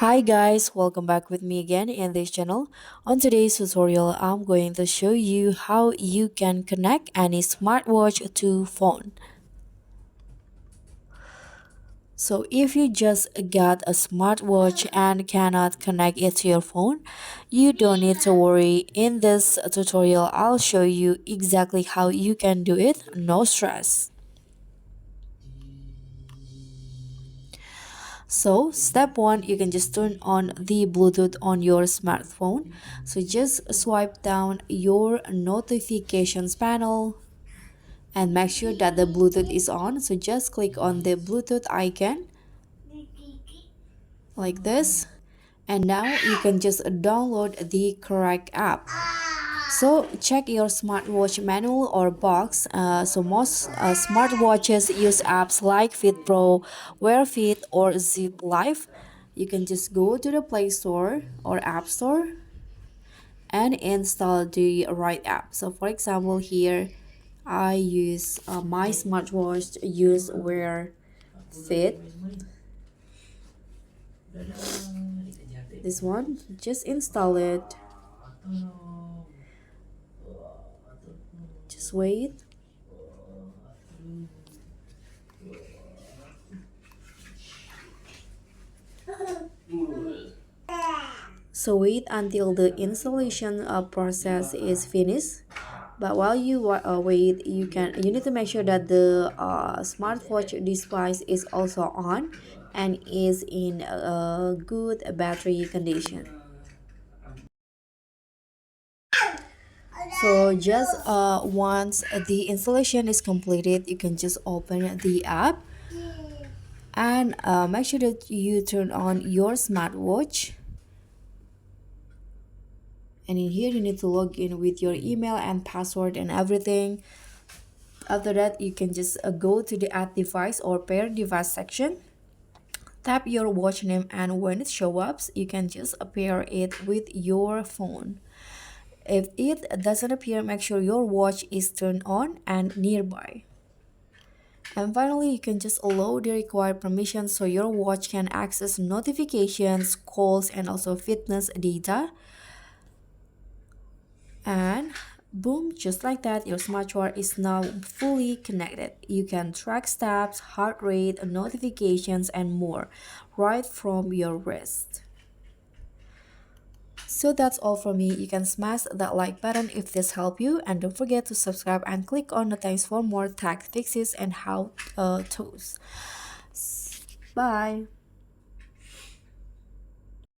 Hi guys, welcome back with me again in this channel. On today's tutorial, I'm going to show you how you can connect any smartwatch to phone. So if you just got a smartwatch and cannot connect it to your phone, you don't need to worry. In this tutorial, I'll show you exactly how you can do it, no stress. So step one, you can just turn on the Bluetooth on your smartphone. So just swipe down your notifications panel and make sure that the Bluetooth is on. So just click on the Bluetooth icon like this. And now you can just download the correct app. So check your smartwatch manual or box. So most smartwatches use apps like Fit Pro, Wear Fit, or Zip Life. You can just go to the Play Store or App Store and install the right app. So for example, here I use my smartwatch use Wear Fit. This one, just install it. Just wait. So wait until the installation process is finished. But while you wait, you need to make sure that the smartwatch device is also on and is in a good battery condition. So just once the installation is completed, you can just open the app and make sure that you turn on your smartwatch. And in here you need to log in with your email and password and everything. After that, you can just go to the add device or pair device section, tap your watch name, and when it shows up you can just pair it with your phone. If it doesn't appear, make sure your watch is turned on and nearby. And finally, you can just allow the required permissions so your watch can access notifications, calls, and also fitness data. And boom, just like that, your smartwatch is now fully connected. You can track steps, heart rate, notifications, and more right from your wrist. So that's all from me. You can smash that like button if this helped you, and don't forget to subscribe and click on the thanks for more tech fixes and how to's. Bye.